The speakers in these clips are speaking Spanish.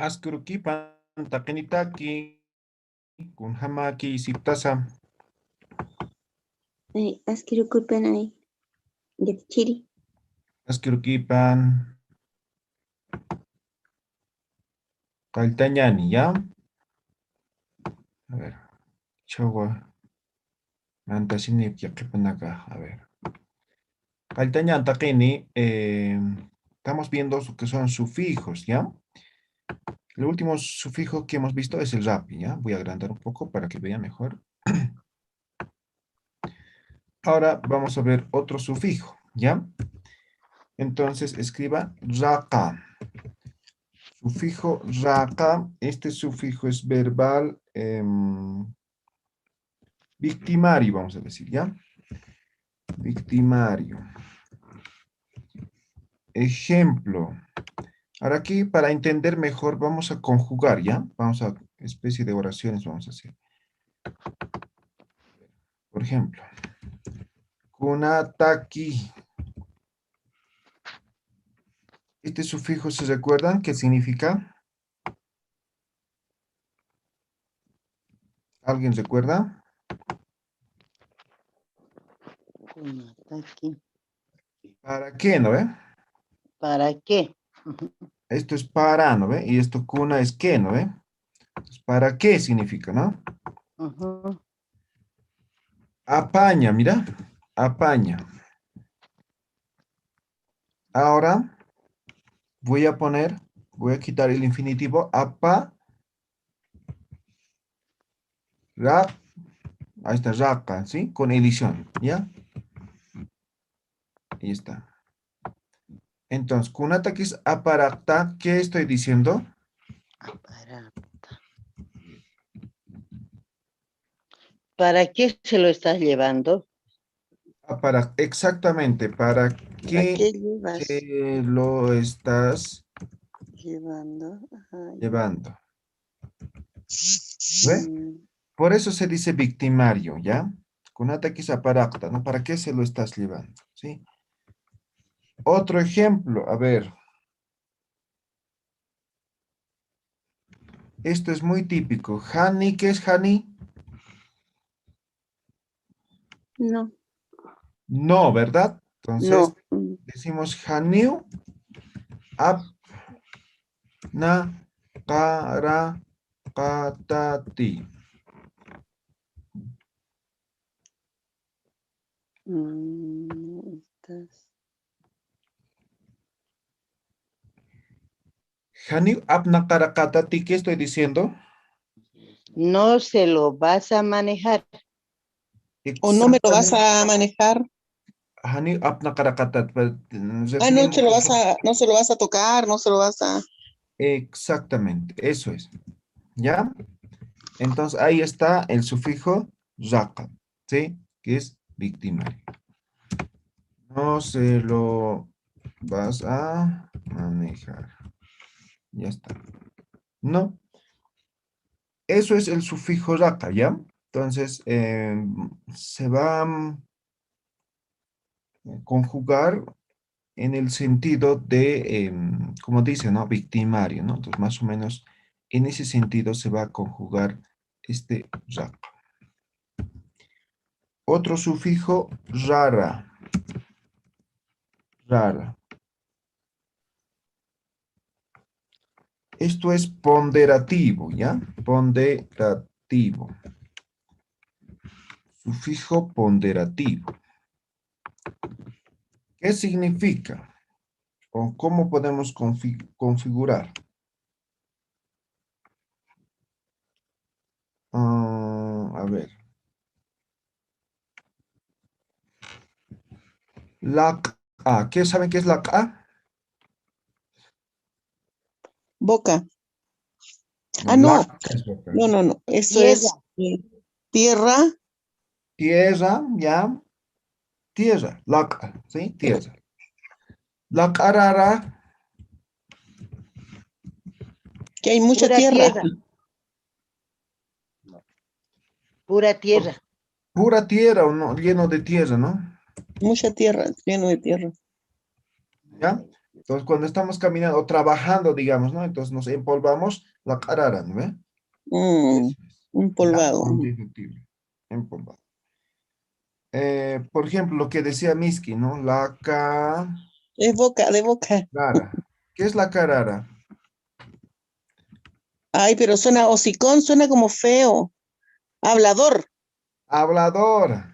Askurukipan takinitaki kun hamaki siptasa. Asquirukupanay yatchiri. Askurukipan kaltañani, ¿ya? A ver, chawa mantasini yaqipanaka, a ver. Kaltañan takini, estamos viendo que son sufijos, ¿ya? El último sufijo que hemos visto es el rapi, ¿ya? Voy a agrandar un poco para que vean mejor. Ahora vamos a ver otro sufijo, ¿ya? Entonces escriba raka. Sufijo raka, este sufijo es verbal victimario, vamos a decir, ¿ya? Victimario. Ejemplo. Ahora aquí, para entender mejor, vamos a conjugar, ¿ya? Vamos a, especie de oraciones vamos a hacer. Por ejemplo, kunataki. Este sufijo, ¿se recuerdan qué significa? ¿Alguien recuerda? Kunataki. ¿Para qué, no ve? ¿Para qué? Esto es para, ¿no ve? Y esto kuna es qué, ¿no ve? Entonces, ¿para qué significa, no? Ujú. Apaña, mira. Apaña. Ahora voy a quitar el infinitivo. Apa, ra, ahí está, raka, ¿sí? Con edición, ¿ya? Ahí está. Entonces, kunataki es aparata. ¿Qué estoy diciendo? ¿Para qué se lo estás llevando? Exactamente, ¿para ¿Para qué qué llevas lo estás llevando? Ajá, llevando? ¿Ve? mm, Por eso se dice victimario, ¿ya? Kunataki es aparata, ¿no? ¿Para qué se lo estás llevando? ¿Sí? Otro ejemplo, a ver. Esto es muy típico. Hani, ¿qué es Hani? No. No, ¿verdad? Entonces, no. decimos Haniu, apna, para, katati. Estás. Haniu, apna, para, katati, ¿qué estoy diciendo? No se lo vas a manejar. O no me lo vas Exactamente. a manejar. Haniu, apna, para, katati. Ah, no se lo vas a tocar, no se lo vas a. Exactamente, eso es. ¿Ya? Entonces, ahí está el sufijo raka, ¿sí? Que es victimario. No se lo vas a manejar. Ya está. No. Eso es el sufijo raka, ¿ya? Entonces, se va a conjugar en el sentido de, como dice, ¿no? Victimario, ¿no? Entonces, más o menos, en ese sentido se va a conjugar este raka. Otro sufijo, rara. Rara. Esto es ponderativo, ¿ya? Ponderativo. Sufijo ponderativo. ¿Qué significa? ¿O cómo podemos configurar? A ver. La A. ¿Qué saben qué es la A? Boca. No, Ah, la no. es boca. No. Eso Tierra. es tierra. Tierra, ya. Tierra. La A, ¿sí? Tierra. La rara. Que hay mucha Pura tierra. tierra. Pura tierra. Pura tierra o no, lleno de tierra, ¿no? Mucha tierra, lleno de tierra. ¿Ya? Entonces, cuando estamos caminando o trabajando, digamos, ¿no? Entonces nos empolvamos la carara, ¿no ve? Mm, Eso es. Ya, empolvado. ponte indicativo. Empolvado. Por ejemplo, lo que decía Miski, ¿no? La carara. Es boca, de boca. ¿Qué es la carara? Ay, pero suena hocicón, suena como feo. Hablador. Hablador.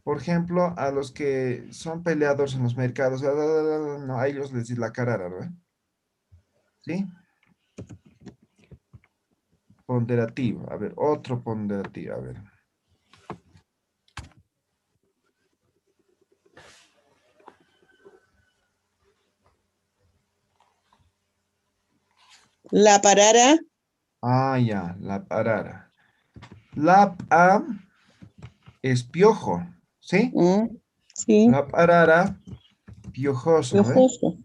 Por ejemplo, a los que son peleadores en los mercados, no, a ellos les dice la carara, ¿no? ¿Sí? Ponderativo. A ver, otro ponderativo. A ver. La parara. Ah, ya, la parara. La es piojo, ¿sí? Mm, sí, La parara, piojoso, ¿no? piojoso.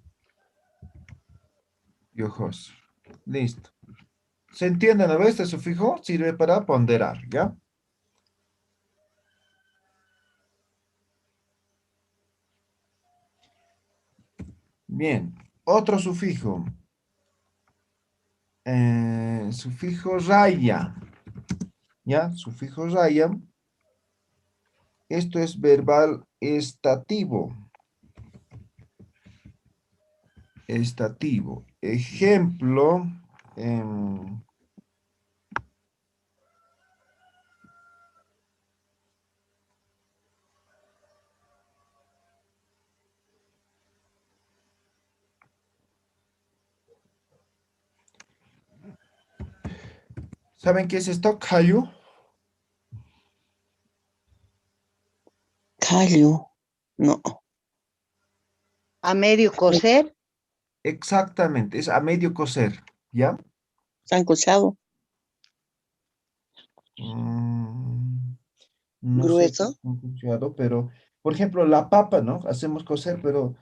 Piojoso. Listo. ¿Se entiende, no? Este sufijo sirve para ponderar, ¿ya? Bien. Otro sufijo. Sufijo raya. ¿Ya? Sufijo raya. Esto es verbal estativo. Estativo. Ejemplo. ¿Saben qué es esto? Kayu. Callo. No. A medio cocer. Exactamente. Es a medio cocer. ¿Ya? Sancochado. Mm, no sé qué Grueso. es escuchado, pero, por ejemplo, la papa, ¿no? Hacemos cocer, pero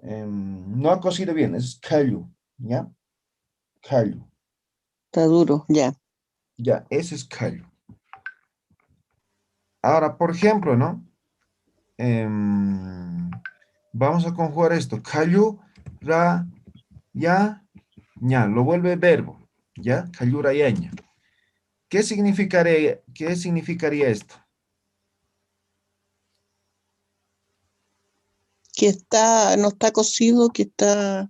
no ha cocido bien. Es kayu. ¿Ya? Kayu. Está duro, ya. Ya, ese es kayu. Ahora, por ejemplo, ¿no? Vamos a conjugar esto. Kayu, ra, ya, ña. Lo vuelve verbo. ¿Ya? Kayu, ra, ya, ña. Qué significaría esto? Que está, no está cocido, que está,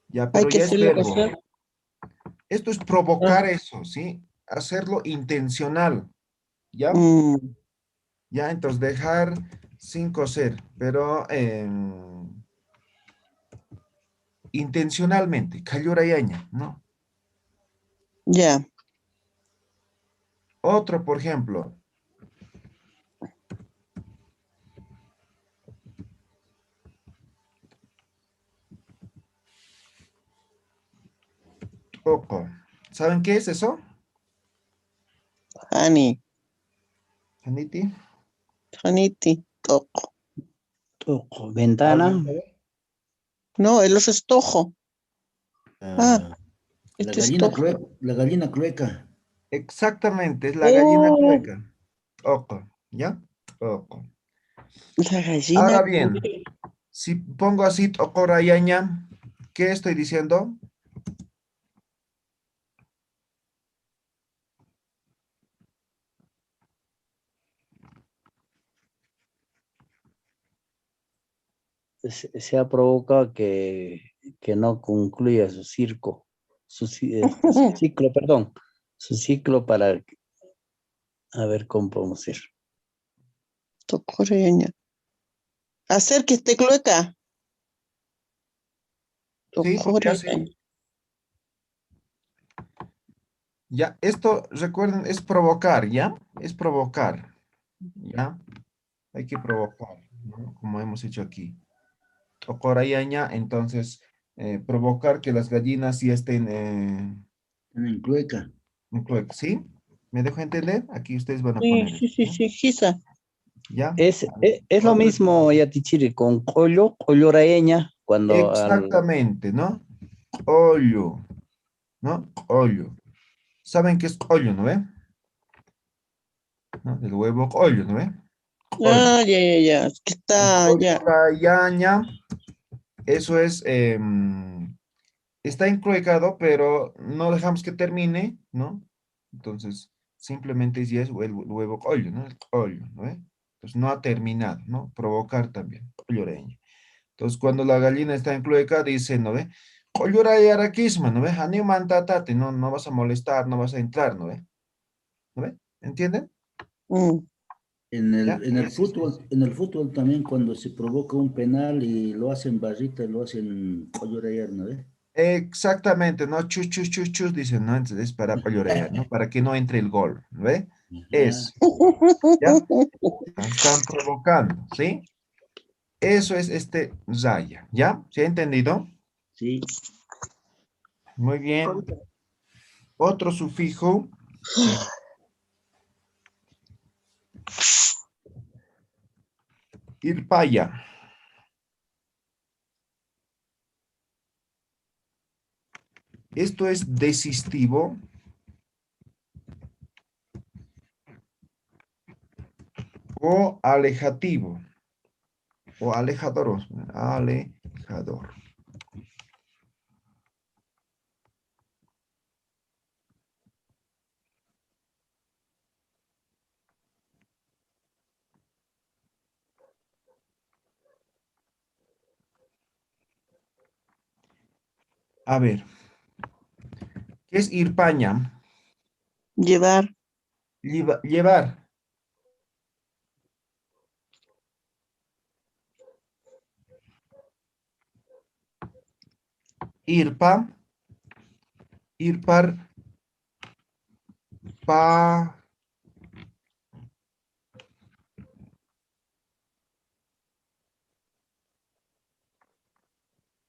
Ya, hay pero que ya es hacerlo verbo. cocer. Esto es Ah, provocar eso, ¿sí? Hacerlo intencional. ¿Ya? mm, Ya, entonces dejar sin cocer, pero intencionalmente. Cayurayaña, ¿no? ya. Otro, por ejemplo. Oco. ¿Saben qué es eso? Hani, Janiti. haniti, toco. Toco, ventana, ¿Alguien sabe? No, el oso es tojo. Ah, ah, este es tojo. la gallina clueca. Exactamente, es la gallina Oh, clueca. Oco, ¿ya? Oco. la gallina. Ahora bien, si pongo así ocorayaña, ¿qué estoy diciendo? Se ha provocado que no concluya su circo, su ciclo, perdón, su ciclo para, a ver cómo podemos ir. Tocoreña. Hacer que esté clueca. Sí, porque Tocoreña. así. Ya, esto, recuerden, es provocar, ¿ya? Es provocar, ¿ya? Hay que provocar, ¿no? Como hemos hecho aquí. Ocorayaña, entonces, provocar que las gallinas sí estén En clueca. ¿sí? ¿Me dejo entender? Aquí ustedes van a Sí, poner sí, esto, sí, ¿ya? sí, Gisa. ¿Ya? Es lo Otro mismo, Yatichiri, con colloraeña, cuando al, exactamente, ¿no? Ollo, ¿no? Ollo. ¿Saben qué es ollo, no ve? ¿No? El huevo ollo, ¿no ve? Ollo. Ah, ya, ya, ya. Es que está, ya. Ocorayaña Eso es, está incluecado, pero no dejamos que termine, ¿no? Entonces, simplemente si es el huevo collo, ¿no? El collo, ¿no? Entonces, no ha terminado, ¿no? Provocar también, colloreño. Entonces, cuando la gallina está inclueca, dice, ¿no ve? Collora y araquisma, ¿no ve? Animan tatate, no, no vas a molestar, no vas a entrar, ¿no ve? ¿No ve? ¿Entienden? Mm. ¿Ya? En el fútbol también cuando se provoca un penal y lo hacen barrita, lo hacen collorear, ¿no? Exactamente, ¿no? Chus, chus, chus, chus, dicen, ¿no? Entonces, es para collorear, ¿no? Para que no entre el gol, ¿no ve? Ajá, Es, ¿ya? Están provocando, ¿sí? Eso es este raya, ¿ya? ¿Se ha entendido? sí. Muy bien. Otro sufijo, eh, irpaya. Esto es desistivo o alejativo, o alejador, alejador. A ver, ¿qué es irpaña? Llevar, Llevar. Irpa, irpar, pa,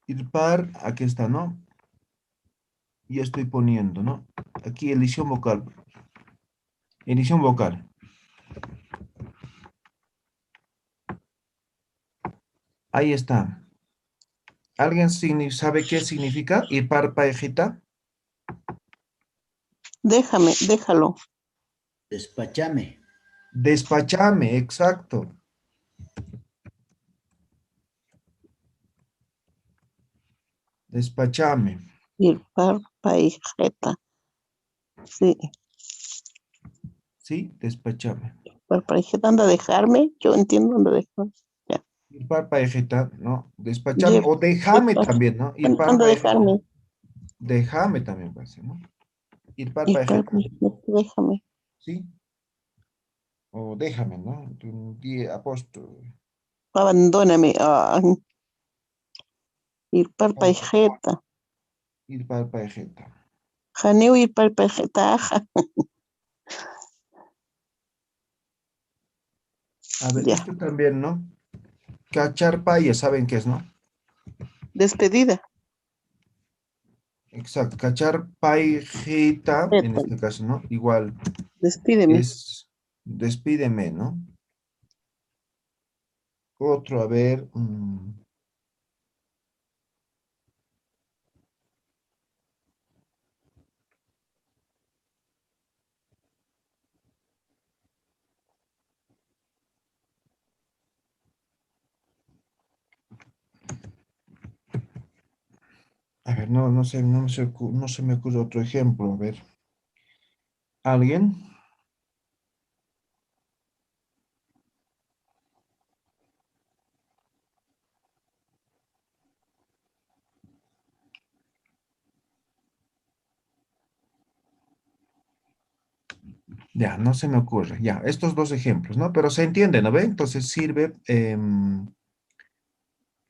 irpar, aquí está, ¿no? Y estoy poniendo, ¿no? Aquí edición vocal. Edición vocal. Ahí está. ¿Alguien sabe qué significa irpar paejita? déjalo. Despachame. Despachame, exacto. Despachame. Ir par paijeta. Sí, ¿Sí? Despachame. par paijeta anda a dejarme. Yo entiendo anda a dejarme. Ya. Irpar paejita, ¿no? Despachame. Lle- O déjame par- también, ¿no? Irpar anda a paejita. dejarme. Déjame también parece, ¿no? Irpar Ir par paejita. paijeta, déjame. ¿Sí? O déjame, ¿no? Apóstol. Abandóname. Ah, ir par paijeta. Irpar paejita. Janeo ir par paijeta. Aja. A ver, Ya. esto también, ¿no? Cachar paya, ¿saben qué es, no? Despedida. Exacto. Cachar paejita, en Eta, este caso, ¿no? Igual despídeme. es despídeme, ¿no? Otro, a ver. A ver, no, no sé, no se me ocurre otro ejemplo. A ver. ¿Alguien? Ya, no se me ocurre. Ya, estos dos ejemplos, ¿no? Pero se entiende, ¿no ve? Entonces sirve,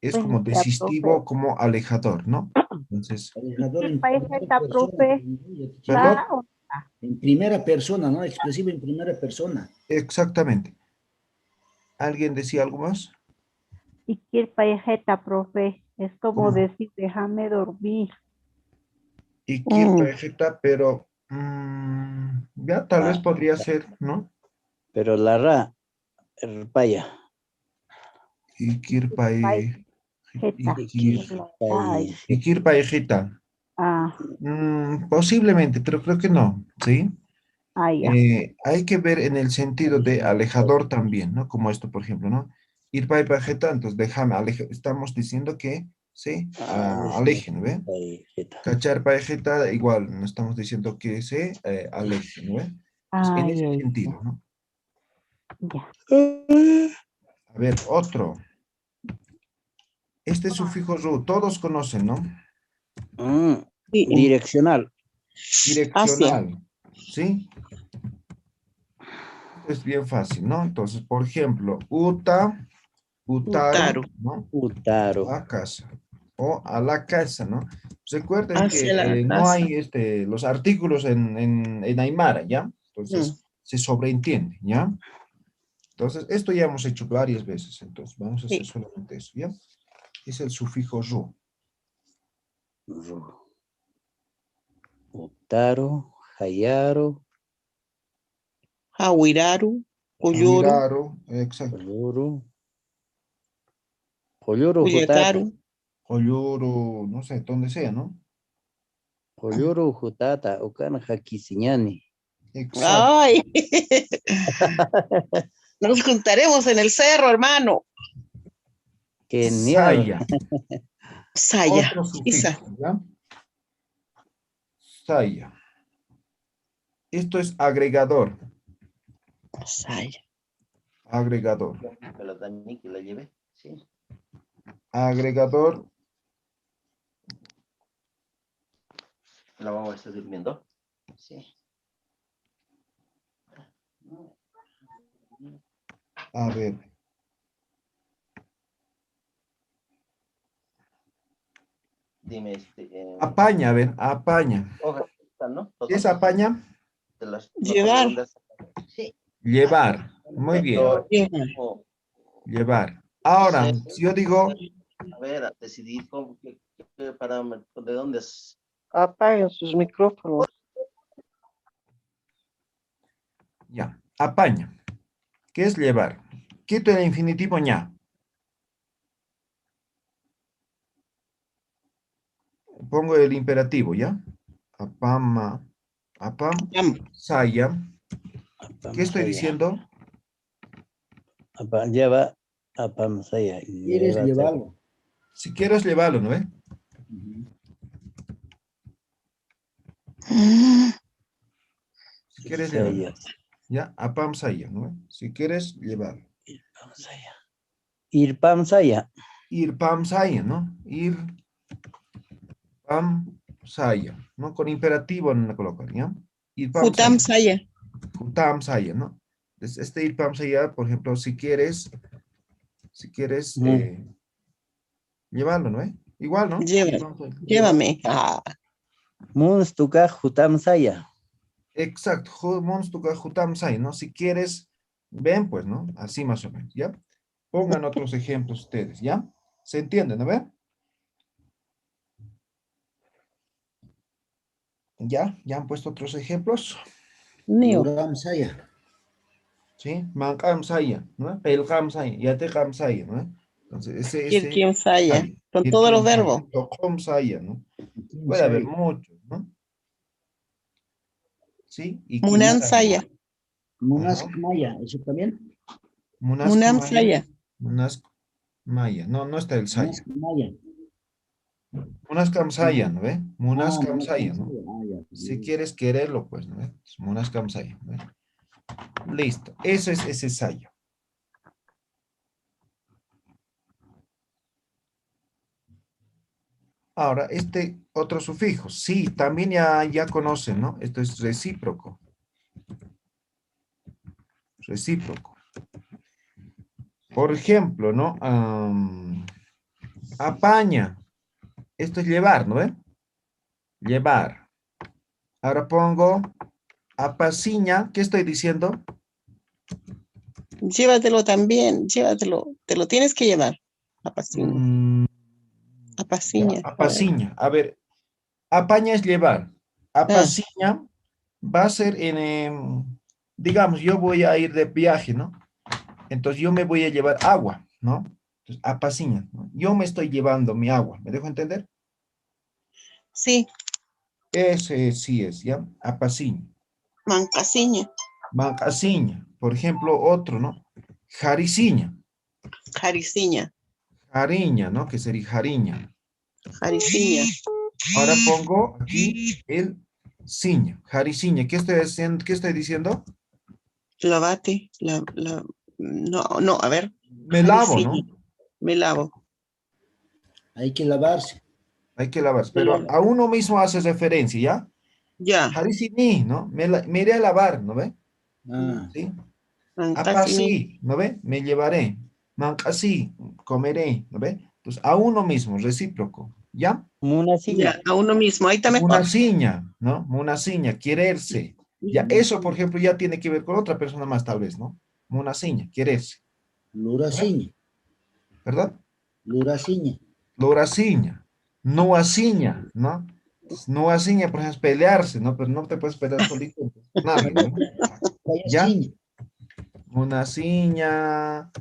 es como Pues ya, desistivo, profe. como alejador, ¿no? Entonces, ¿Y Alejador qué en país primera está, persona. profe? perdón, ¿Va o En primera persona, ¿no? Expresivo en primera persona. exactamente. ¿Alguien decía algo más? y qué país está, profe? Es como ¿Cómo? decir, déjame dormir. Ikir Mm, Paejeta, pero ya tal vez Ah, podría ser, ¿no? pero la ra, paya. Ikir País, Pae, jeta. Ikir, Ay, Ikir Paejeta. ah, Posiblemente, pero creo que no, ¿sí? ya. Hay que ver en el sentido de alejador también, ¿no? Como esto, por ejemplo, ¿no? Ir Paejeta, entonces déjame, estamos diciendo que ¿sí? Ah, Aleje, ¿no ve? Paijeta. Cachar, paejeta, igual, no estamos diciendo que se aleje, ¿no ve? Entonces, en Ay, ese ay, sentido, ¿no? ya. A ver, otro. Este sufijo ru, todos conocen, ¿no? Mm, Sí, direccional. Direccional, ¿sí? Es bien fácil, ¿no? Entonces, por ejemplo, uta, utaro, Utaro. ¿no? Utaro. A casa o a la casa, ¿no? Recuerden que Hacia la no casa. hay los artículos en Aymara, ¿ya? Entonces, se sobreentiende, ¿ya? Entonces, esto ya hemos hecho varias veces, entonces vamos a hacer Sí. solamente eso, ¿ya? Es el sufijo ru. Ru. Utaro. Hayaro. Hawiraru. Uyuru. Huiraro, exacto. Polloro. Polloro jutata. Uyetaru. Oyuru, no sé, donde sea, ¿no? Polloro jutata. Ukana hakisiñani. Exacto. Ay. Nos juntaremos en el cerro, hermano. Genial. Saya, Saya. otro Isa. sufijo, ¿ya? Saya. Esto es agregador, Saya. agregador. Me lo dan que la lleve. Sí. Agregador, La vamos a estar durmiendo. Sí. a ver. Dime, Apaña, a ver, apaña. hojas están, ¿no? ¿Qué es Todos. apaña? De las Llevar. redondas. Sí. Llevar. Muy bien, Pero, Llevar. oh, llevar. Ahora, sí. si yo digo, A ver, a decidir qué parámetro, de dónde es. Apaguen sus micrófonos. ya, apaña. ¿Qué es llevar? Quito el infinitivo ña. Pongo el imperativo, ¿ya? Apama, apam, saya. ¿Qué estoy diciendo? Lleva a Pamsaya. ¿Quieres llevarlo? Si quieres, llevarlo, ¿no ve? Si quieres, llevarlo. ¿Ya? Apam, saya, ¿no ve? Si quieres, llevarlo. Ir Pamsaya. Ir pam, saya, ¿no? Ir pam, saya, ¿no? Con imperativo no lo colocan, ¿ya? Ir pam, Futam saya. Saya. Futam, saya, ¿no? Entonces, este ir pam, saya, por ejemplo, si quieres, llevarlo, ¿no ve? Igual, ¿no? Ir pam, saya, llevar. Llévame. Ah. Munstuka Jutamsaya. Exacto, monstuka jutam sai, ¿no? Si quieres, ven, pues, ¿no? Así más o menos, ¿ya? Pongan otros ejemplos ustedes, ¿ya? ¿Se entiende, no ve? ¿Ya? ¿Ya han puesto otros ejemplos? Neo. Yuram saya. ¿Sí? Mankam saya, ¿no? Pelkam saya, yatekam saya, ¿no? Entonces, ese, Kirkim Saya. saya, Con todos los irkim saya, verbos. tokom saya, ¿no? Kim Puede haber saya. muchos, ¿no? ¿Sí? Y kim Munan saya. Saya. Munask Ajá. maya, ¿eso también? Munask Munam maya. Saya. Munask maya. No, no está el saya. Munask maya. Munaskam saya, ¿no ve? Munaskam Munask saya, ¿no? saya. Ah, ya. Si quieres quererlo, pues, ¿no ve? Munaskam saya, ¿no ve? Listo. Eso es ese saya. Ahora, este otro sufijo. Sí, también ya conocen, ¿no? Esto es recíproco. Recíproco. Por ejemplo, ¿no? Apaña. Esto es llevar, ¿no ve? Llevar. Ahora pongo apaciña. ¿Qué estoy diciendo? Llévatelo también. Llévatelo. Te lo tienes que llevar. Apaciña. Mm, ya, Apaciña. apaciña. A ver, apaña es llevar. Apaciña va a ser digamos, yo voy a ir de viaje, ¿no? Entonces yo me voy a llevar agua, ¿no? Entonces, apaciña, ¿no? Yo me estoy llevando mi agua. ¿Me dejo entender? Sí. Ese sí es, ¿ya? Apaciña. Mancasiña. Mancasiña. Por ejemplo, otro, ¿no? Jariciña. Jariciña. Jariña, ¿no? Que sería jariña. Jariciña. Ahora pongo aquí el ciña, jariciña. ¿Qué estoy haciendo? ¿Qué estoy diciendo? Lavate. No, a ver. Me lavo, ¿no? Jariciña. Me lavo. Hay que lavarse. Hay que lavarse. Me Pero lavo. a uno mismo hace referencia, ¿ya? Ya. Jariciñi, ¿no? Me iré a lavar, ¿no ve? Ah, ¿Sí? Mancasini. Apasí, ¿no ve? Me llevaré. Mancasí, comeré, ¿no ve? Entonces, a uno mismo, recíproco, ¿ya? Ya, a uno mismo. Ahí está mejor. Munaciña, ¿no? Munaciña, quererse. Ya, eso, por ejemplo, ya tiene que ver con otra persona más, tal vez, ¿no? Munaciña, quererse. luraciña. ¿Verdad? Luraciña. Loraciña, noaciña, ¿no? Noaciña, por ejemplo, es pelearse, ¿no? Pero no te puedes pelear solito. Nada, ¿no? ¿Ya? Payaciña. Munaciña,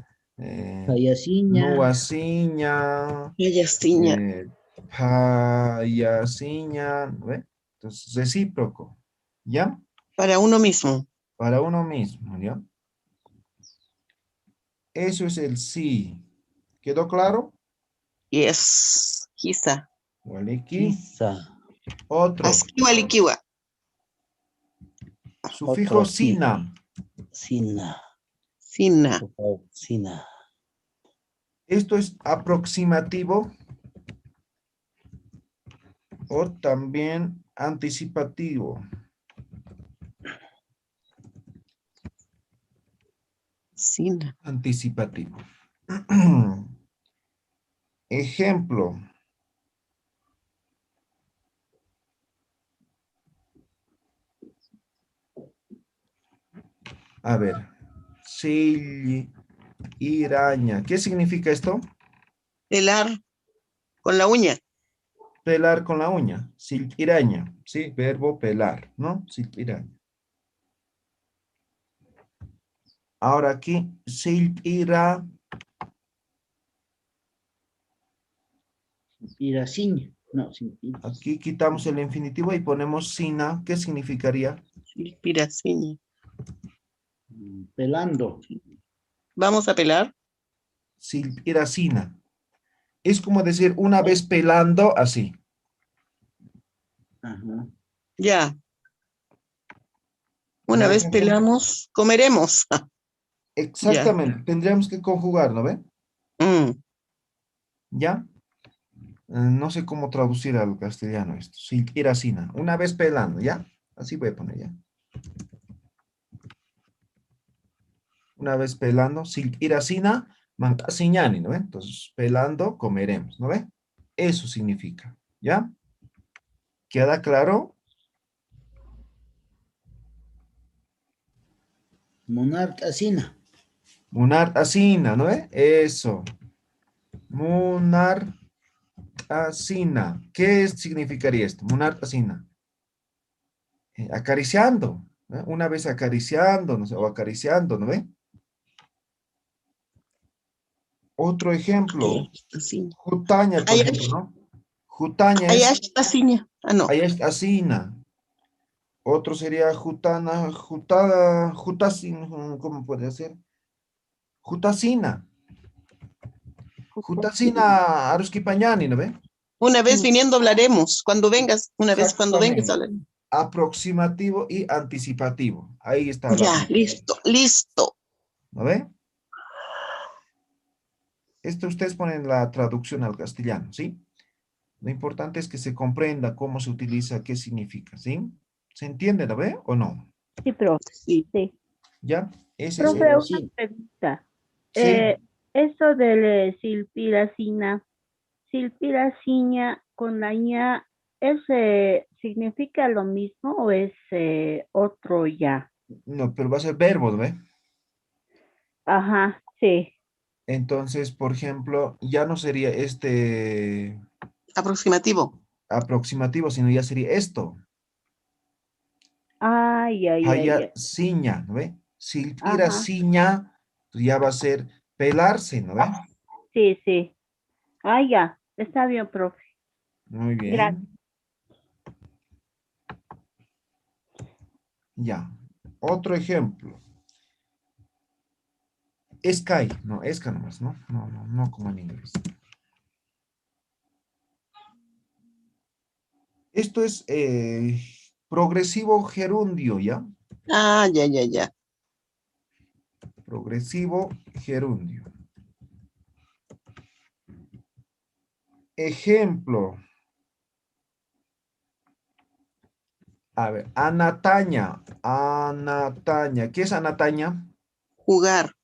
Payaciña. noaciña, Jariciña. payasiña, ¿no ve? Entonces, recíproco, ¿ya? Para uno mismo. Para uno mismo, ¿ya? Eso es el sí. ¿Quedó claro? Yes. Quizá. Waliki. Quizá. Otro. Asquiwa liquiwa. Sufijo Otro sí. sina. Sina. Sina. Por favor, sina. Esto es aproximativo o también anticipativo. Sina. Anticipativo. Ejemplo. A ver. Iraña. ¿Qué significa esto? Pelar con la uña. Pelar con la uña. Iraña. Sí, verbo pelar, ¿no? Iraña. Ahora aquí, ira. Iraciña. No, sí. Aquí quitamos el infinitivo y ponemos sina. ¿Qué significaría? Piraciña. Pelando. Vamos a pelar. Sina. Es como decir una vez pelando así. Ajá. Ya. Una ¿No vez ves, ejemplo? pelamos, comeremos. Ya. Exactamente. Tendríamos que conjugar, ¿no ven? Mm. ¿Ya? No sé cómo traducir al castellano esto. Sina. Una vez pelando, ¿ya? Así voy a poner, ¿ya? Una vez pelando, sina, mancasiñani, ¿no ven? Entonces, pelando, comeremos, ¿no ven? Eso significa, ¿ya? ¿Queda claro? Monarcasina. Munar asina, ¿no ve? Eso. Munar asina. ¿Qué significaría esto? Munar asina. Acariciando, ¿no? Una vez acariciando, no sé, o acariciando, ¿no ve? Otro ejemplo, Así. jutaña, por ejemplo, Ayash. ¿no? Jutaña es Ayash. Ah, no. asina. Otro sería jutana, jutada, jutasin, ¿cómo puede ser? Jutasina. Jutasina aruskipañani, ¿no ve? Una vez viniendo hablaremos. Cuando vengas, una vez cuando vengas Exactamente. hablaremos. Aproximativo y anticipativo. Ahí está la Ya, diferencia. listo, listo. ¿No ve? Esto ustedes ponen la traducción al castellano, ¿sí? Lo importante es que se comprenda cómo se utiliza, qué significa, ¿sí? ¿Se entiende, ¿no ve? ¿O no? Sí, profe. Sí. Sí. ¿Ya? Ese es Profe, el... una Sí. pregunta. Sí, Eso del silpiracina con la ña, ¿ese significa lo mismo o es otro ya? no, pero va a ser verbo, ¿no ve? Ajá, sí. Entonces, por ejemplo, ya no sería este Aproximativo. aproximativo, sino ya sería esto. Ay, ay, ay, Haya ay. ciña, ¿no ve? Silpira Ajá, ciña, pues ya va a ser pelarse, ¿no ve? sí, sí. Ah, ya. Está bien, profe. Muy Gracias. bien. Ya. Otro ejemplo. Sky, no, esca nomás, ¿no? No como en inglés. Esto es progresivo gerundio, ¿ya? Ah, ya. Progresivo gerundio. Ejemplo. A ver, Anataña. Anataña. ¿Qué es Anataña? Jugar.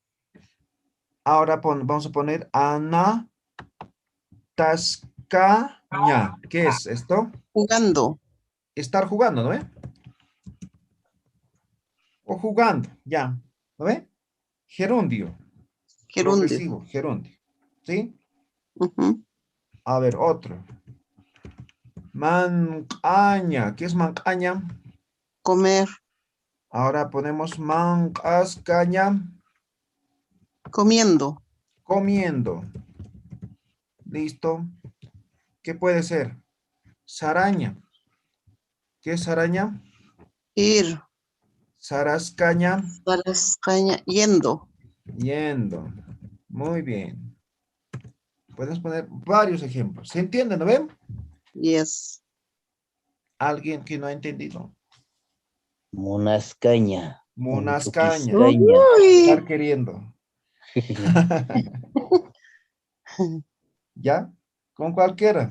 Ahora vamos a poner Ana Tascaña. ¿Qué es esto? Jugando. Estar jugando, ¿no ve? O jugando, ya. ¿No ve? Gerundio. Gerundio. Progresivo, gerundio. ¿Sí? Ujú. A ver, otro. Mancaña. ¿Qué es mancaña? Comer. Ahora ponemos mancascaña. Comiendo. Comiendo. Listo. ¿Qué puede ser? Saraña. ¿Qué es araña? Ir. Sarascaña. Sarascaña. Yendo. Yendo. Muy bien. Podemos poner varios ejemplos. ¿Se entiende, no ven? Yes. ¿Alguien que no ha entendido? Monascaña. Monascaña. Unchuquiscaña. Estar Uy. queriendo. ¿Ya? Con cualquier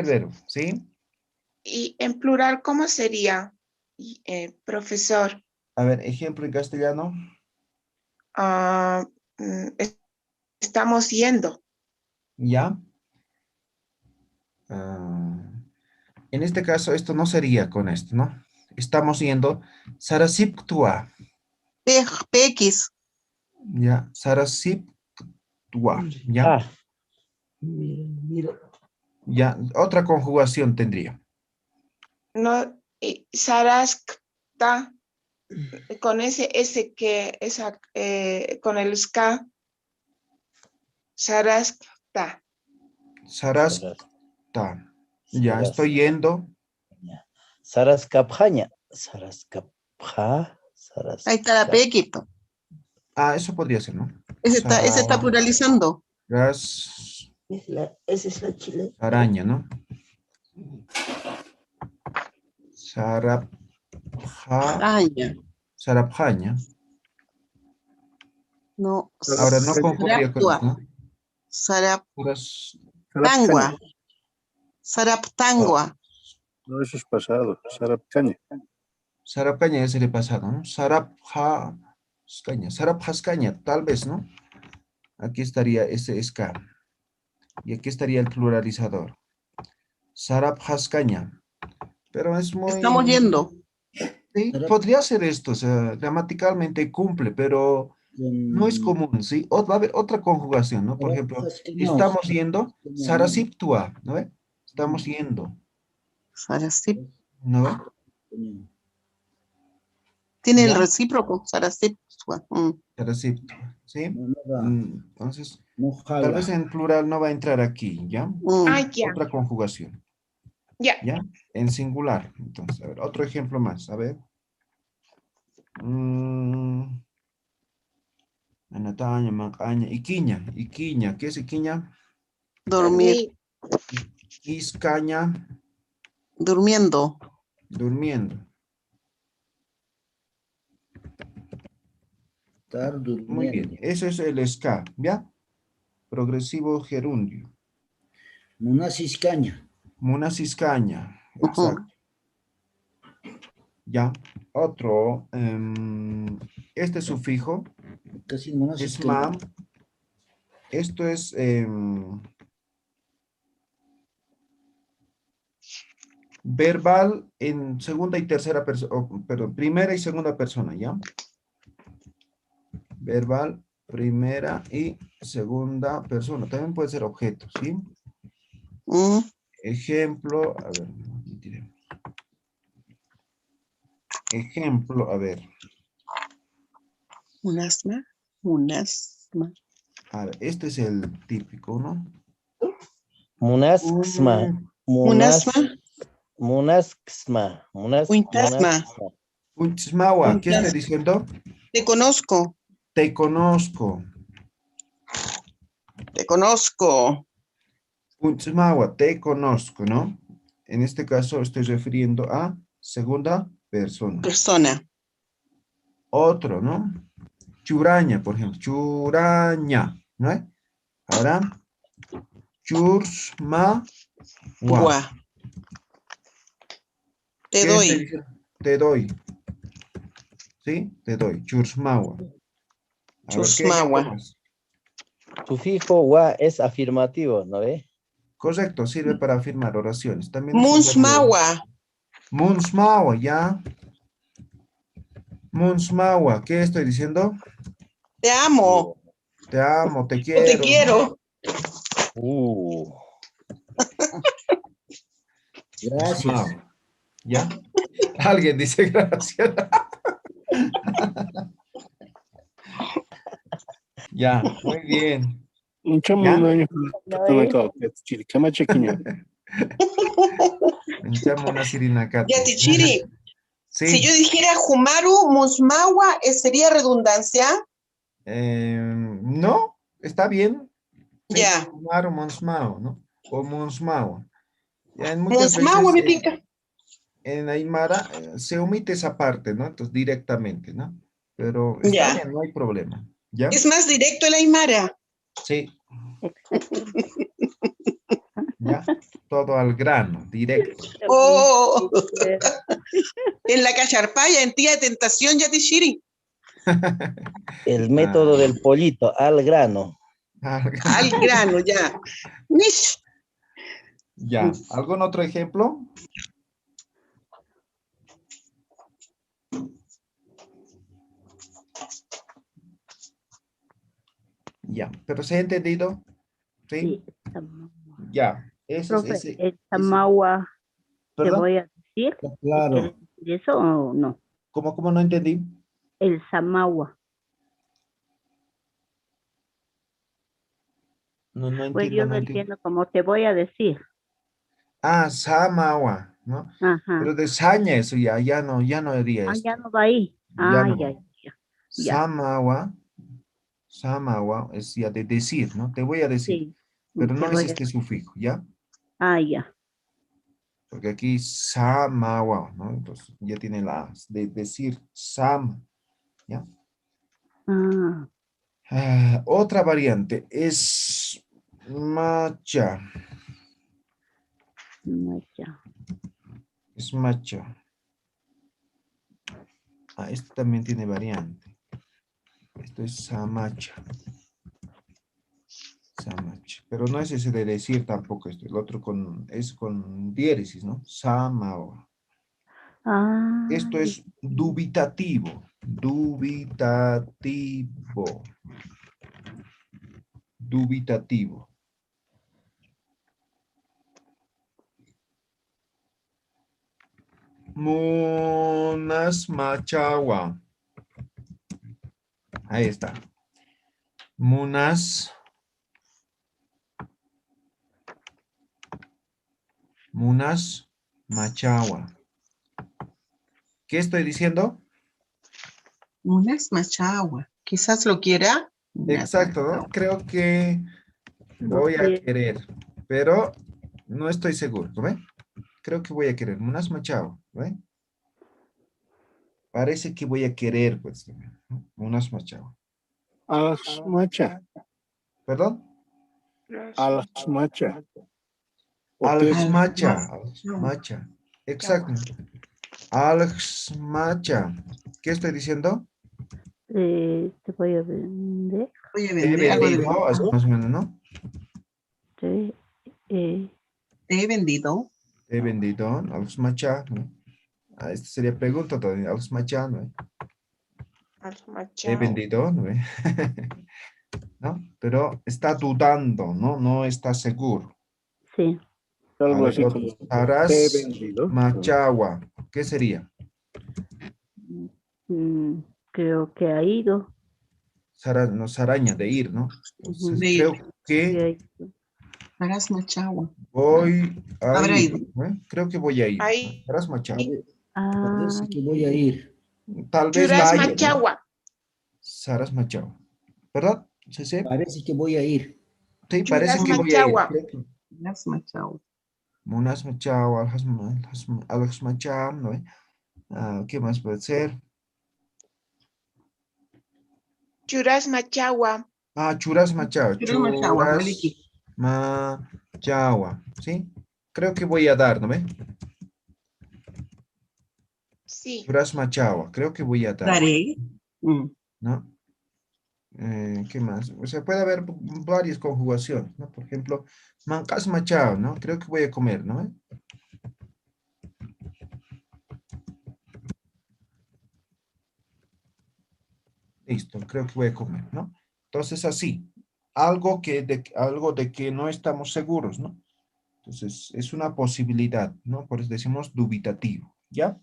verbo, ¿sí? Y en plural, ¿cómo sería, profesor? A ver, ejemplo en castellano. Ah, estamos yendo. ¿Ya? Ah, en este caso, esto no sería con esto, ¿no? Estamos yendo Sarasiptua. PX. ¿Ya? Sarasiptua. ¿Ya? Ah, mira. Ya, otra conjugación tendría. No, Saraskta, con ese S que esa, con el ska, Saraskta. Sarasta. Ya, estoy yendo. Sarascapjaña. Sarascapja. Ahí está la PX. Po. Ah, eso podría ser, ¿no? Ese está pluralizando. Esa es la chile. Araña, ¿no? Sarapja. Ah, ya. Sarapjaña. No. Ahora no confundiría con esto, ¿no? Saraptangua. Saraptangua. No, eso es pasado. Sarapcaña. Sarapcaña ya sería pasado, ¿no? Sarapjascaña. Sarapjascaña, tal vez, ¿no? Aquí estaría ese ska. Y aquí estaría el pluralizador. Sarapjascaña. Pero es Estamos muy... yendo. Sí, podría ser esto, o sea, gramaticalmente cumple, pero no es común, ¿sí? Va a haber otra conjugación, ¿no? Por ejemplo, estamos yendo, Sarasiptua, ¿no ve? Estamos yendo, Sarasip. ¿no ve? Tiene el ¿Ya? recíproco. Sarasip. Sarasiptua, ¿sí? Entonces, No tal vez jala. en plural no va a entrar aquí, ¿ya? Ah, ya. Otra conjugación, Ya. ¿ya? En singular. Entonces, a ver, otro ejemplo más, a ver. Anataña, macaña, iquiña, ¿qué es iquiña? Dormir. Iscaña, Durmiendo. durmiendo. Estar Muy bien, durmiendo. eso es el ska, ¿ya? Progresivo gerundio. Munasiscaña. Munasiscaña, exacto. Ya, otro, este sufijo Casi es munasiscaña. ma. Esto es verbal en segunda y tercera persona, perdón, primera y segunda persona, ¿ya? Verbal, primera y segunda persona. También puede ser objeto, ¿sí? Ejemplo, a ver, ejemplo, a ver. Munasma. A ver, este es el típico, ¿no? Munasksma. Munasksma. Untasma. Untsmawa, ¿qué estoy diciendo? Te conozco. Te conozco. Te conozco. Untsmawa, te conozco, ¿no? En este caso estoy refiriendo a segunda persona. Persona. Otro, ¿no? Churaña, por ejemplo. Churaña, ¿no es? Ahora, chursma. Gua. Te ¿Qué estoy doy. diciendo? Te doy. ¿Sí? Te doy. Chursmawa. A ver, ¿qué ejemplo Chusmawa. más? Sufijo wa es afirmativo, ¿no ve? Correcto, sirve para afirmar oraciones. También es un verbo. Munsmawa. Munsmawa, ¿ya? Munsmawa, ¿qué estoy diciendo? Te amo. Te amo, te O quiero. te quiero. Gracias. Munsmawa, ¿ya? Alguien dice gracias. Ya, muy bien. Un chamo ¿Ya? no año No katana es. kao chili kama chequiña. Echamos una sirinacata. Ya, Tichiri. Sí. Si yo dijera Jumaru Musmawa, ¿sería redundancia? No, está bien. Sí, Ya. Maru Monsmao, ¿no? O Monsmao. Ya en muchas Musmawa, me veces pica. en Aymara se omite esa parte, ¿no? Entonces directamente, ¿no? Pero está Ya. bien, no hay problema. ¿Ya? Es más directo el Aymara. Sí, Exacto. ya. Todo al grano, directo. Oh, en la cacharpaya, en tía de tentación, ya Tichiri. El método Ah. del pollito, al grano. Al grano, ya. Mish. Ya. ¿Algún otro ejemplo? Ya, pero ¿se ha entendido? Sí. Sí, Samawa. Ya. Ese es Profe, ese. el Samawa, ¿te ¿Perdón? voy a decir? Claro. ¿Quieres decir eso o no? ¿Cómo no entendí? El Samawa. No Pues entiendo, yo no lo entiendo. entiendo como te voy a decir. Ah, Samawa, ¿no? Ajá. Pero de saña eso ya no haría Ah, esto. ya no va ahí. Ya Ah, no. ya. Ya. Samawa es ya de decir, ¿no? Te voy a decir. Sí. Pero Te no es voy a- este sufijo, ¿ya? Ah, ya. Porque aquí Samawa, ¿no? Entonces ya tiene la de decir Sam, ¿ya? Ah, Otra variante es macha. no, ya. Es macha. Este también tiene variante. Esto es samacha. Samacha. Pero no es ese de decir tampoco esto. El otro es con diéresis, ¿no? Samawa. Ah, Esto es dubitativo. Dubitativo. Dubitativo. Munas machawa. Ahí está. Munas machawa. ¿Qué estoy diciendo? Unas machagua. Quizás lo quiera. Exacto, ¿no? Creo que voy a sí. querer, pero no estoy seguro, ¿no ve? Creo que voy a querer. Munas machawa, ¿no ve? Parece que voy a querer, pues, ¿no? Munas machawa. Alex Macha. ¿Perdón? Alex Macha. Alex Macha. Alex Alex Macha. Exacto. Alex Macha. ¿Qué estoy diciendo? Te voy a vender. Voy a He vender algo de vendido, así más o menos, ¿no? Te, Te he vendido. He vendido, Alex Macha, ¿no? Esta sería pregunta todavía. Alex Macha, ¿no? He vendido, ¿no? ¿No? Pero está dudando, ¿no? No está seguro. sí. Algo A ver, así otro. como Saras te he vendido. Machagua. ¿Qué sería? Creo que ha ido. No, Saraña, de ir, ¿no? Entonces, De ir. creo que Saras machagua. voy a Habrá ir. ido. ¿Eh? Creo que voy a ir. Ahí. Saras Machagua. Ah, Parece que voy a ir. Tal vez Churas vaya, ¿no? machagua. Saras Machagua. ¿Verdad? ¿Sí? Parece que voy a ir. Sí, parece Churas que voy a ir. machagua. Creo que- Saras machagua. Munas Machao, Aljas Machao, ¿no? ¿Qué más puede ser? Churas Machagua. Churas Machao. Churas Machagua, Churas Maliki. Machagua, ¿sí? Creo que voy a dar, ¿no ve? Sí. Churas Machagua, creo que voy a dar. Daré. ¿No? ¿Qué más? O sea, puede haber varias conjugaciones, ¿no? Por ejemplo, mancas machao, ¿no? Creo que voy a comer, ¿no? Listo, creo que voy a comer, ¿no? Entonces, así, algo de que no estamos seguros, ¿no? Entonces, es una posibilidad, ¿no? Por eso decimos dubitativo, ¿ya?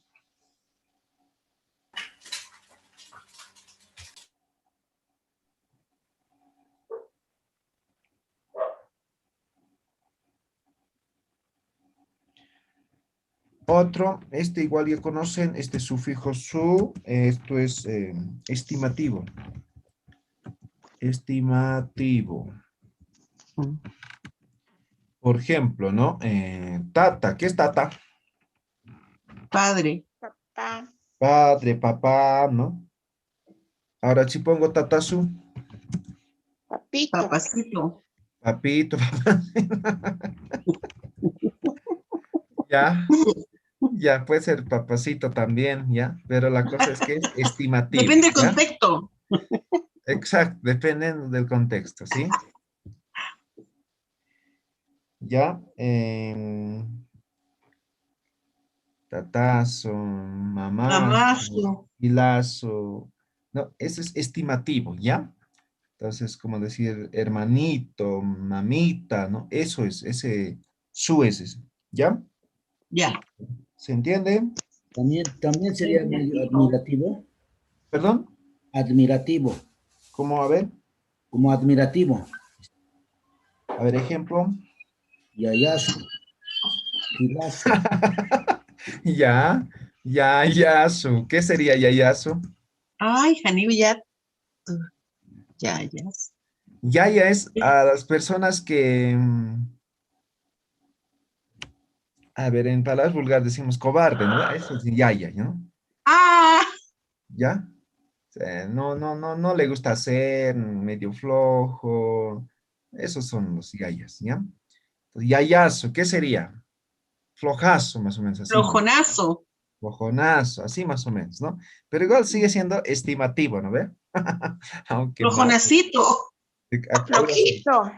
Otro, este igual ya conocen, este sufijo su, esto es estimativo. Estimativo. Por ejemplo, ¿no? Tata, ¿qué es tata? Padre. Papá. Padre, papá, ¿no? Ahora si pongo tatasu, Papito. Papacito. papito, papá. Ya, ya puede ser papacito también, ¿ya? Pero la cosa es que es estimativo. Depende del ¿ya? contexto. Exacto, depende del contexto, ¿sí? Ya, tatazo, mamá, Mamazo. hilazo. No, ese es estimativo, ¿ya? Entonces, como decir hermanito, mamita, ¿no? Eso es, su es ese, ¿ya? Ya. ¿Se entiende? También sería medio admirativo. ¿Perdón? Admirativo. ¿Cómo? A ver. Como admirativo. A ver, ejemplo. Yayazo. Gilazo. Yayazo. ¿Qué sería yayazo? Ay, Janibi, ya. Ya. Yaya es a las personas que, a ver, en palabras vulgares decimos cobarde, ¿no? Eso es yaya, ¿no? Ah. ¿Ya? O sea, no le gusta hacer, medio flojo. Esos son los yayas, ¿ya? Entonces, yayazo, ¿qué sería? Flojazo, más o menos así, ¿no? Flojonazo. Flojonazo, así más o menos, ¿no? Pero igual sigue siendo estimativo, ¿no ve? Aunque más. Flojonacito. Algo así, Flojito.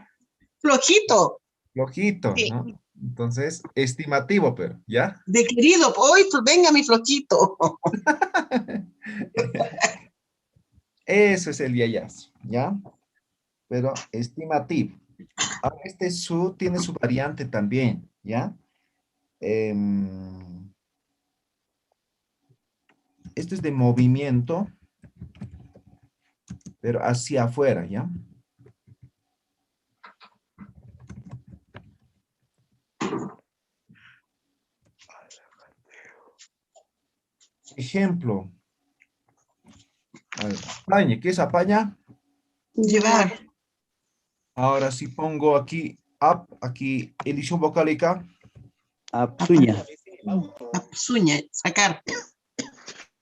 Flojito. flojito, Sí. ¿no? Entonces, estimativo, pero, ¿ya? De querido, hoy pues venga mi flojito. Eso es el yayazo, ¿ya? Pero estimativo. Ahora este su tiene su variante también, ¿ya? Esto es de movimiento, pero hacia afuera, ¿ya? Ejemplo. A ver, apañe, ¿qué es apaña? Llevar. Ahora si pongo aquí up, aquí edición vocálica. Apsuña. Apsuña, sacar.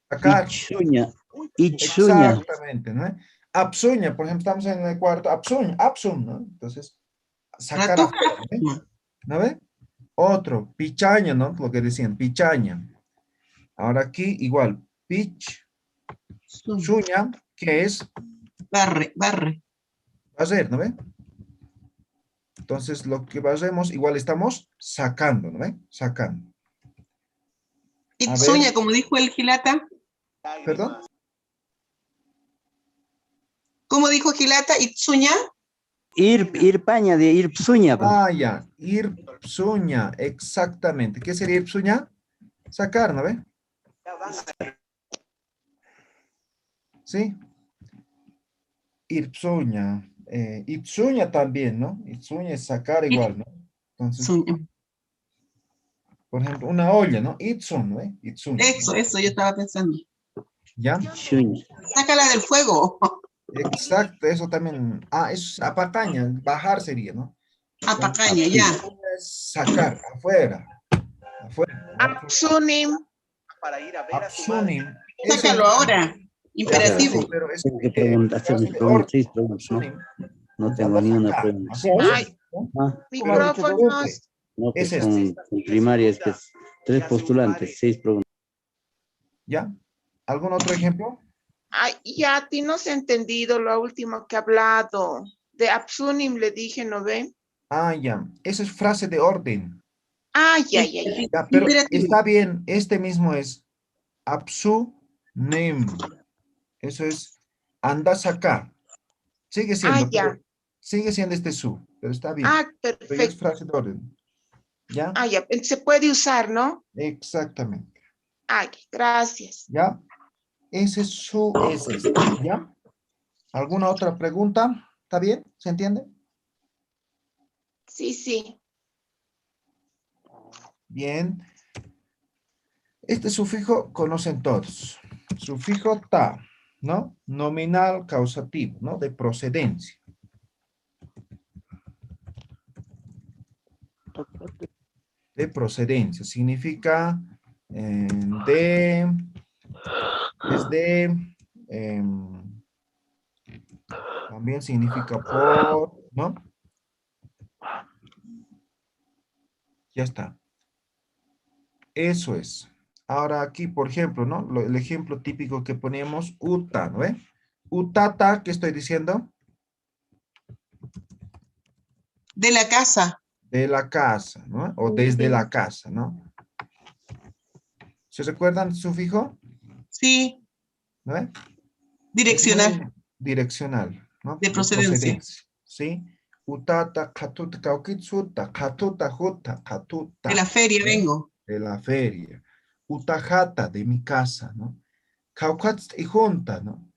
Sacar. Itsuña. Itsuña. Exactamente, ¿no? Apsuña, por ejemplo, estamos en el cuarto, apsuña, apsum, ¿no? Entonces, sacar Ratoca. afuera, ¿no ve? Otro, pichaña, ¿no? Lo que decían, pichaña. Ahora aquí igual, pich, suña, que es Barre. barrer, ¿no ve? Entonces, lo que barremos, igual estamos sacando, ¿no ve? Sacando. Itsuña, como dijo el Gilata. ¿Perdón? ¿Cómo dijo Gilata? Itsuña. Irpaña de irpsuña. Ya, irpsuña, exactamente. ¿Qué sería irpsuña? Sacar, ¿no ve? ¿Sí? Irpsuña. Itsuña también, ¿no? Itsuña es sacar igual, ¿no? Entonces, por ejemplo, una olla, ¿no? Itsun, ¿no? Itsun. Eso, yo estaba pensando. ¿Ya? Sácala del fuego. Exacto, eso también. Eso es apataña, bajar sería, ¿no? Apacaña, ya. Es sacar, afuera. Afuera. ¿no? Apsunim. Apsunim. Ese Sácalo es- ahora. Imperativo. Sí, Pero es tengo que preguntar, hacer mis frase de preguntas, orden. 6 preguntas, ¿no? Apsunim. No tengo Anda a ni una sacar. pregunta. Así no Ay, es, ¿no? Ah, micrófonos. no, que Es este. con primaria es que es 3 postulantes, 6 preguntas. ¿Ya? ¿Algún otro ejemplo? Ay, ya a ti no se ha entendido lo último que ha hablado. De Apsunim le dije, ¿no ve? Ah, ya. Esa es frase de orden. Ah, ya. Ya, pero Imperativo. está bien. Este mismo es apsunim. Eso es anda a sacar. Sigue siendo, ya. pero sigue siendo este su, pero está bien. Ah, Pero ya es perfecto. frase de orden. ¿Ya? Ah, ya. Se puede usar, ¿no? Exactamente. Ay, gracias. ¿Ya? Ese es su, es este. ¿Ya? ¿Alguna otra pregunta? ¿Está bien? ¿Se entiende? Sí. Bien. Este sufijo conocen todos. Sufijo ta, ¿no? Nominal causativo, ¿no? De procedencia. De procedencia. Significa de, desde, también significa por, ¿no? Ya está. Eso es. Ahora aquí, por ejemplo, ¿no? El ejemplo típico que ponemos, uta, ¿no? Utata, ¿qué estoy diciendo? De la casa. De la casa, ¿no? O desde la casa, ¿no? ¿Se recuerdan su sufijo? Sí. ¿No? Es Direccional. muy direccional, ¿no? De procedencia. ¿Sí? Utata, katuta, kaukitsuta, katuta, juta, katuta. De la feria ¿no? vengo. De la feria. Utajata, de mi casa, ¿no? Kaukats y junta, ¿no?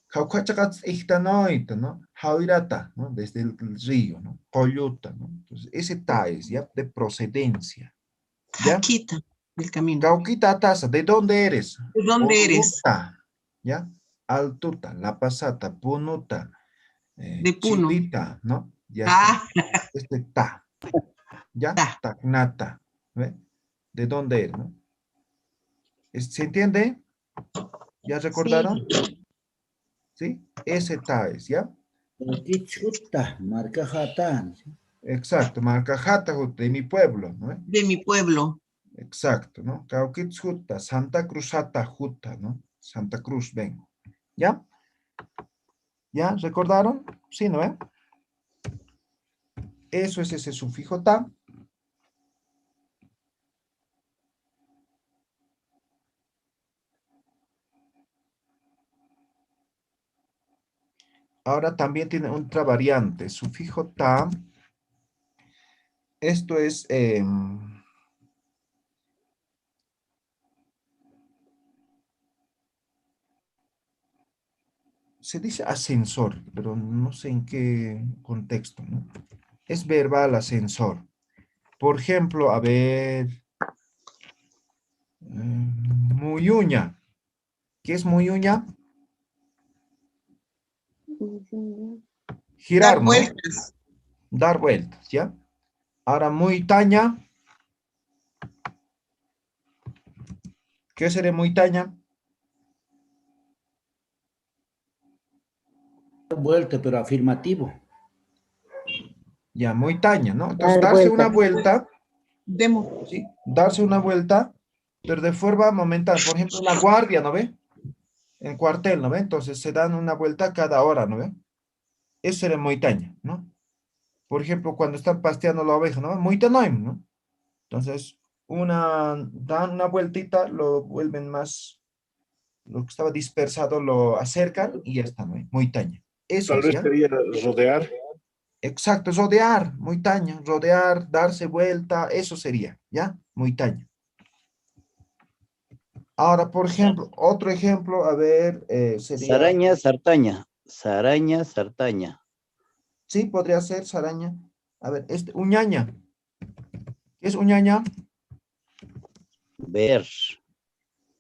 Kaukachakats ichtanoita, ¿no? Jairata, ¿no? Desde el río, ¿no? Coyuta, ¿no? Entonces, ese ta es, ¿ya? De procedencia. ¿Ya? Jaquita del camino. Cauquita taza, ¿de dónde eres? ¿De dónde eres? Oruta, ¿ya? Altuta, la pasata, punuta, De Puno. chilita, ¿no? Ya Ah, está. Este ta, ¿ya? Ta. Tacnata, ¿ve? ¿De dónde eres, no? ¿Se entiende? ¿Ya recordaron? ¿Sí? Ese ta es, ¿ya? Chuta, marca jatán. Exacto, Marcajata, de mi pueblo, ¿no? de mi pueblo. Exacto, ¿no? Cauquitzuta, Santa Cruzata, Juta, ¿no? Santa Cruz, vengo. ¿Ya? ¿Ya? ¿Recordaron? Sí, ¿no? Eso es ese sufijo ta. Ahora también tiene otra variante, sufijo ta. Esto es, se dice ascensor, pero no sé en qué contexto, ¿no? Es verbal ascensor. Por ejemplo, a ver, muyuña. ¿Qué es muyuña? Girar, Dar ¿no? vueltas. Dar vueltas, ¿ya? Ahora, muy taña. ¿Qué sería muy taña? Vuelta, pero afirmativo. Ya, muy taña, ¿no? Entonces, Dar darse vuelta. una vuelta, Demo. ¿sí? Darse una vuelta, pero de forma momentánea. Por ejemplo, una guardia, ¿no ve? En cuartel, ¿no ve? Entonces, se dan una vuelta cada hora, ¿no ve? Eso sería muy taña, ¿no? Por ejemplo, cuando están pasteando la oveja, ¿no? Muy tanoim, ¿no? Entonces, dan una vueltita, lo vuelven más, lo que estaba dispersado lo acercan y ya está, ¿no? Muy taña. Eso Tal es, vez ¿ya? sería rodear. Exacto, rodear, muy taña, rodear, darse vuelta, eso sería, ¿ya? Muy taña. Ahora, por ejemplo, otro ejemplo, a ver, sería... Saraña, sartaña. Saraña, sartaña. Sí, podría ser saraña. A ver, uñaña. ¿Qué es uñaña? Ver.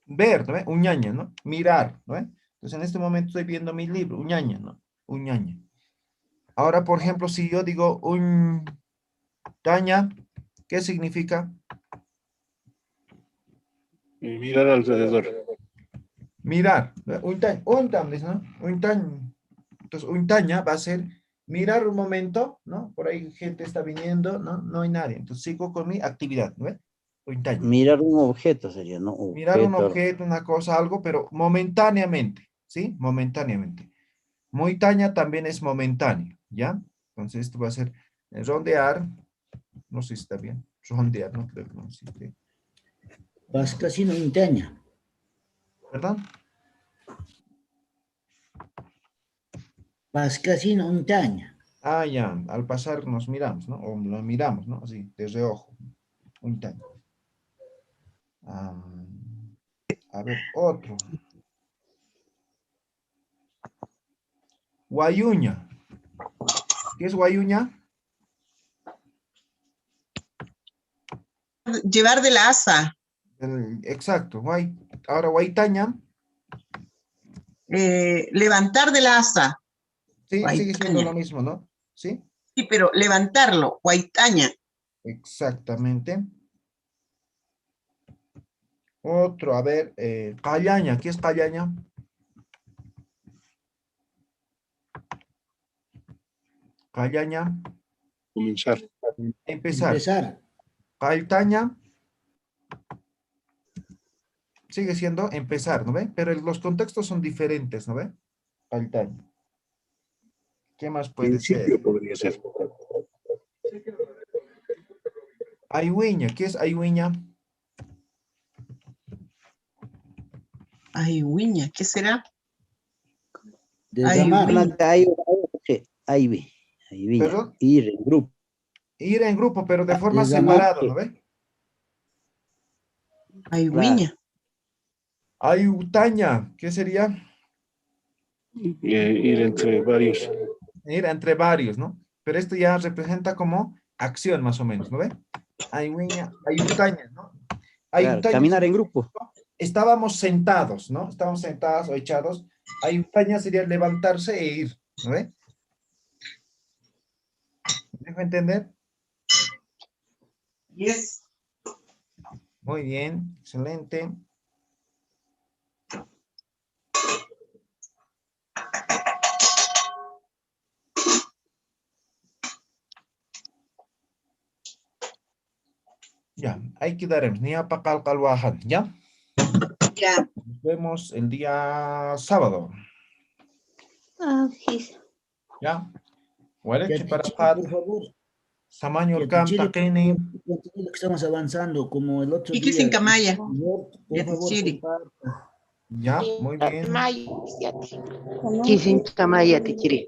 Ver, ¿no ve? Uñaña, ¿no? Mirar, ¿no ve? Entonces, en este momento estoy viendo mi libro, uñaña, ¿no? Uñaña. Ahora, por ejemplo, si yo digo Taña, ¿qué significa? Mirar alrededor. Mirar. Untam, ¿no? Entonces, untaña va a ser mirar un momento, ¿no? Por ahí gente está viniendo, ¿no? No hay nadie. Entonces, sigo con mi actividad, ¿no ves? Untaña. Mirar un objeto sería, ¿no? Mirar un objeto, una cosa, algo, pero momentáneamente, ¿sí? Momentáneamente. Muy taña también es momentáneo, ¿ya? Entonces, esto va a ser rondear. No sé si está bien. Rondear, no creo que no existe. Pascasino Intaña. ¿Perdón? Pascasino Intaña. Ah, ya. Al pasar nos miramos, ¿no? O lo miramos, ¿no? Así, de reojo. Untaña. A ver, otro. Guayuña. ¿Qué es guayuña? Llevar de la asa. Exacto. Ahora, guaitaña. Levantar de la asa. Sí, sigue siendo Guaitaña. lo mismo, ¿no? Sí. Sí, pero levantarlo, guaitaña. Exactamente. Otro, a ver, callaña. ¿Qué es callaña? Callaña. Comenzar. Empezar. Empezar. Caitaña. Sigue siendo empezar, ¿no ve? Pero los contextos son diferentes, ¿no ve? Caitaña. ¿Qué más puede ser? Principio podría ser. Ayuiña. ¿Qué es ayuiña? Ayuiña, ¿qué será? Derramar. ¿Perdón? Ir en grupo. Ir en grupo, pero de forma Derramar. separada, ¿no ve? Ayuiña. Ayutaña. ¿Qué sería? Ir entre varios. Ir entre varios, ¿no? Pero esto ya representa como acción, más o menos, ¿no ve? Ayuiña, ayutaña, ¿no? Claro, Ayutaña caminar en sería- grupo. Estábamos sentados, ¿no? Estábamos sentados o echados. Ayutaña sería levantarse e ir, ¿no ve? ¿Me dejo entender? Yes. Muy bien, excelente. Ya, ahí quedaremos. Ni a pacal calwajan, ¿ya? Ya. Nos vemos el día sábado, Ah, sí. ¿ya? Hueleche para Yatichiri, Pat, por favor. Samaño Yatichiri, Canta, Kenny. que estamos avanzando como el otro Y día. que sin camaya. Por favor, Yatichiri. comparta. Ya, muy bien. Mayo, ya. Tamay, Kisin Tamaya Tichiri.